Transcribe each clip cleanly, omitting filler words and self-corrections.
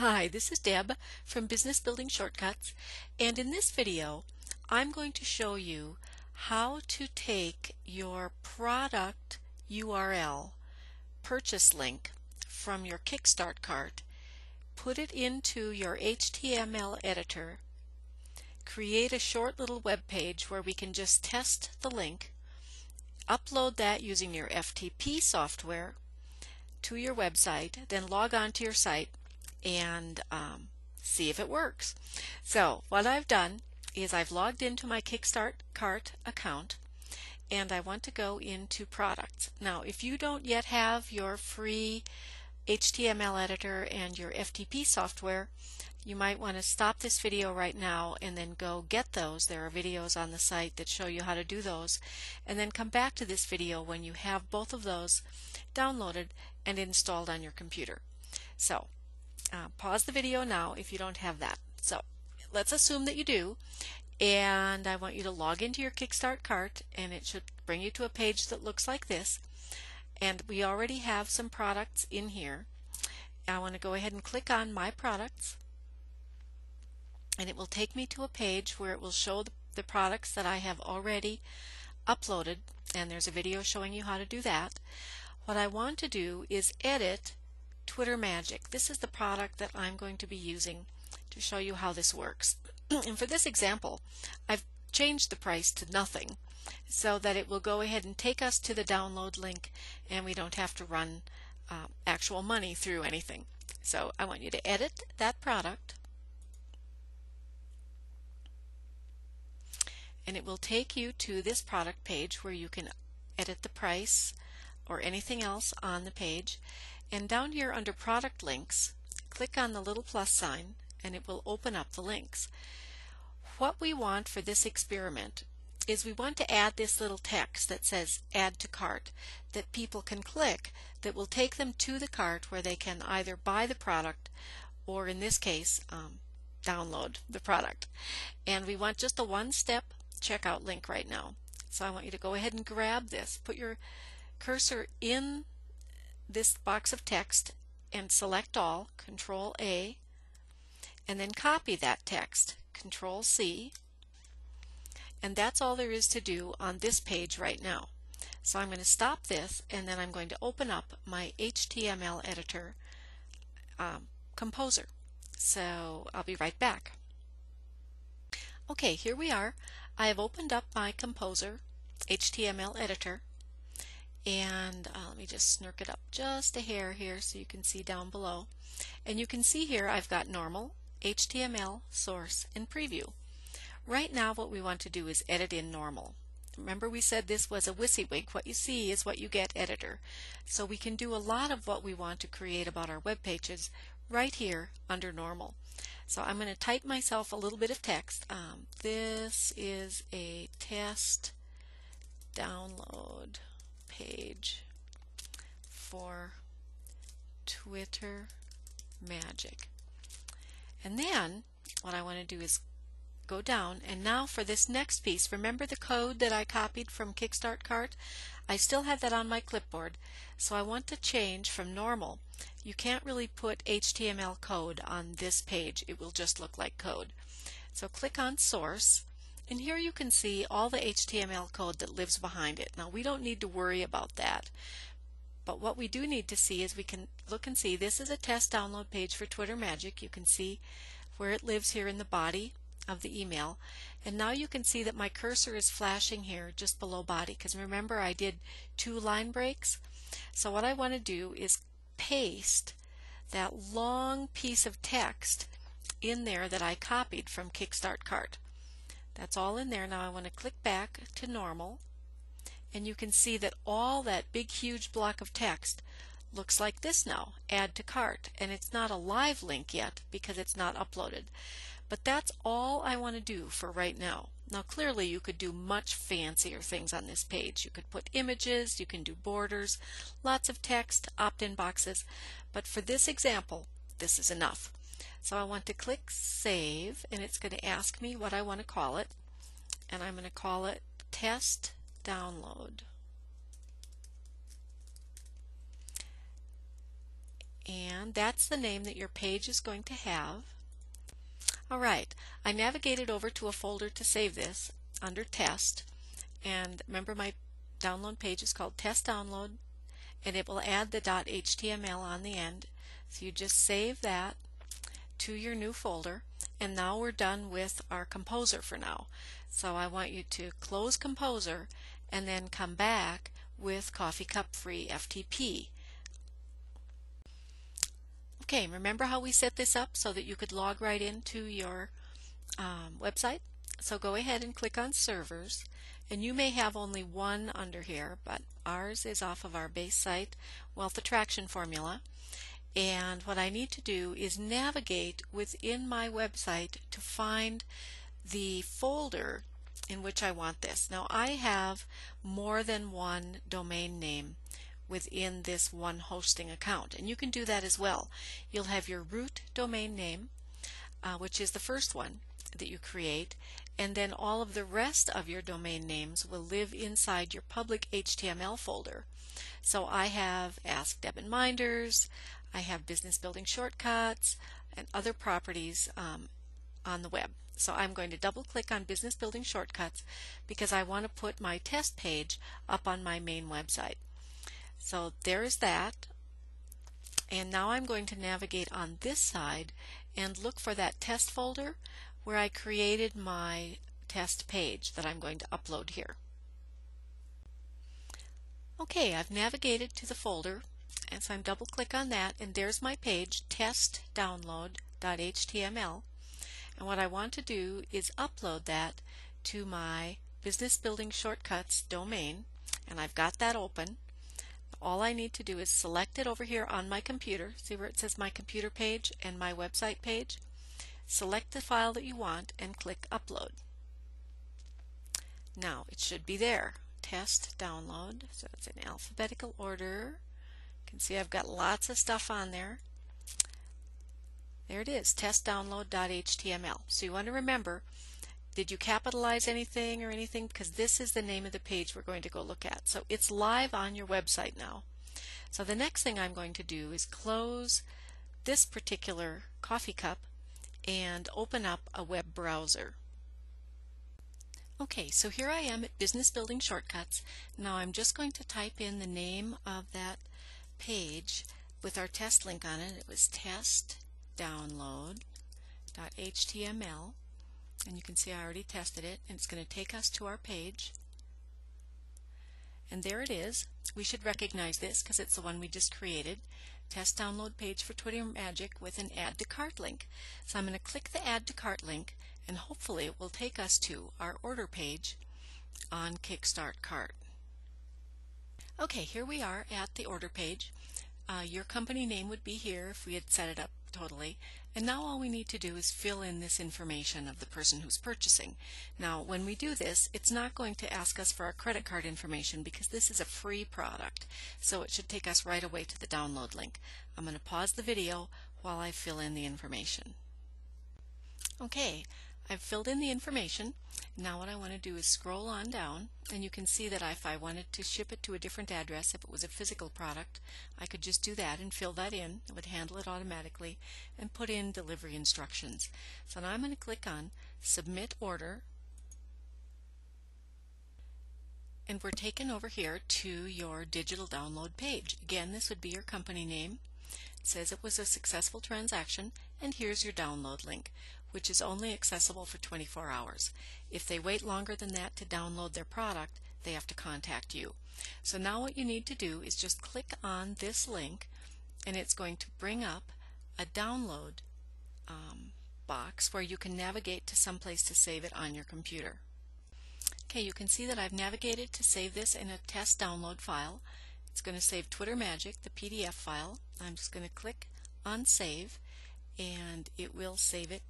Hi, this is Deb from Business Building Shortcuts, and in this video I'm going to show you how to take your product URL purchase link from your Kickstart cart, put it into your HTML editor, create a short little web page where we can just test the link, upload that using your FTP software to your website, then log on to your site and see if it works. So what I've done is I've logged into my KickStartCart account and I want to go into products. Now if you don't yet have your free HTML editor and your FTP software, you might want to stop this video right now and then go get those. There are videos on the site that show you how to do those, and then come back to this video when you have both of those downloaded and installed on your computer. So pause the video now if you don't have that. So let's assume that you do, and I want you to log into your Kickstart cart, and it should bring you to a page that looks like this, and we already have some products in here. I want to go ahead and click on My Products, and it will take me to a page where it will show the products that I have already uploaded, and there's a video showing you how to do that. What I want to do is edit Twitter Magic. This is the product that I'm going to be using to show you how this works. And for this example, I've changed the price to nothing so that it will go ahead and take us to the download link and we don't have to run actual money through anything. So I want you to edit that product, and it will take you to this product page where you can edit the price or anything else on the page. And down here under product links, click on the little plus sign and it will open up the links. What we want for this experiment is we want to add this little text that says add to cart that people can click, that will take them to the cart where they can either buy the product or, in this case, download the product. And we want just a one-step checkout link right now. So I want you to go ahead and grab this, put your cursor in this box of text and select all, Control A, and then copy that text, Control C, and that's all there is to do on this page right now. So I'm going to stop this, and then I'm going to open up my HTML editor Composer. So I'll be right back. Okay, here we are. I have opened up my Composer HTML editor, and let me just snirk it up just a hair here so you can see down below. And you can see here I've got normal, HTML, source, and preview. Right now what we want to do is edit in normal. Remember we said this was a WYSIWYG. What you see is what you get editor. So we can do a lot of what we want to create about our web pages right here under normal. So I'm going to type myself a little bit of text. This is a test download page for Twitter Magic. And then what I want to do is go down, and now for this next piece, remember the code that I copied from KickStartCart? I still have that on my clipboard, so I want to change from normal. You can't really put HTML code on this page, it will just look like code. So click on source, and here you can see all the HTML code that lives behind it. Now we don't need to worry about that, but what we do need to see is we can look and see this is a test download page for Twitter Magic. You can see where it lives here in the body of the email, and now you can see that my cursor is flashing here just below body, because remember I did 2 line breaks. So what I want to do is paste that long piece of text in there that I copied from KickStartCart. That's all in there. Now I want to click back to normal, and you can see that all that big huge block of text looks like this now, add to cart, and it's not a live link yet because it's not uploaded. But that's all I want to do for right now. Now clearly you could do much fancier things on this page. You could put images, you can do borders, lots of text, opt-in boxes, but for this example this is enough. So I want to click Save, and it's going to ask me what I want to call it, and I'm going to call it Test Download. and that's the name that your page is going to have. Alright, I navigated over to a folder to save this under Test, and remember my download page is called Test Download, and it will add the .html on the end. So you just save that to your new folder, and now we're done with our Composer for now. So I want you to close Composer and then come back with Coffee Cup Free FTP. Okay, remember how we set this up so that you could log right into your website? So go ahead and click on Servers, and you may have only one under here, but ours is off of our base site, Wealth Attraction Formula. And what I need to do is navigate within my website to find the folder in which I want this. Now I have more than one domain name within this one hosting account, and you can do that as well. You'll have your root domain name, which is the first one that you create, and then all of the rest of your domain names will live inside your public HTML folder. So I have Ask Deb and Minders, I have Business Building Shortcuts, and other properties on the web. So I'm going to double click on Business Building Shortcuts because I want to put my test page up on my main website. So there is that, and now I'm going to navigate on this side and look for that test folder where I created my test page that I'm going to upload here. Okay, I've navigated to the folder, and so I'm double click on that, and there's my page, testdownload.html, and what I want to do is upload that to my Business Building Shortcuts domain, and I've got that open. All I need to do is select it over here on my computer. See where it says my computer page and my website page? Select the file that you want and click Upload. Now it should be there. Test download. So it's in alphabetical order. You can see I've got lots of stuff on there. There it is, testdownload.html. So you want to remember, did you capitalize anything or anything? Because this is the name of the page we're going to go look at. So it's live on your website now. So the next thing I'm going to do is close this particular coffee cup and open up a web browser. Okay, so here I am at Business Building Shortcuts. Now I'm just going to type in the name of that page with our test link on it. It was testdownload.html. And you can see I already tested it, and it's going to take us to our page. And there it is. We should recognize this because it's the one we just created. Test download page for Twitter Magic with an Add to Cart link. So I'm going to click the Add to Cart link, and hopefully it will take us to our order page on KickStartCart. Okay, here we are at the order page. Your company name would be here if we had set it up totally. And now all we need to do is fill in this information of the person who's purchasing. Now when we do this, it's not going to ask us for our credit card information because this is a free product. So it should take us right away to the download link. I'm going to pause the video while I fill in the information. Okay, I've filled in the information. Now what I want to do is scroll on down, and you can see that if I wanted to ship it to a different address, if it was a physical product, I could just do that and fill that in. It would handle it automatically and put in delivery instructions. So now I'm going to click on Submit Order, and we're taken over here to your digital download page. Again, this would be your company name. It says it was a successful transaction, and here's your download link, which is only accessible for 24 hours. If they wait longer than that to download their product, they have to contact you. So now what you need to do is just click on this link, and it's going to bring up a download box where you can navigate to someplace to save it on your computer. Okay, you can see that I've navigated to save this in a test download file. It's going to save Twitter Magic, the PDF file. I'm just going to click on Save, and it will save it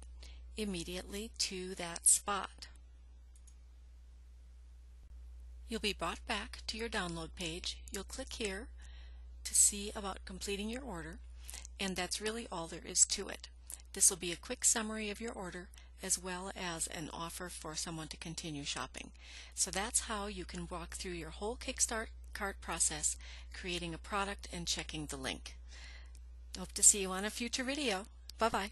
immediately to that spot. You'll be brought back to your download page. You'll click here to see about completing your order, and that's really all there is to it. This will be a quick summary of your order as well as an offer for someone to continue shopping. So that's how you can walk through your whole KickStartCart process, creating a product and checking the link. Hope to see you on a future video. Bye-bye.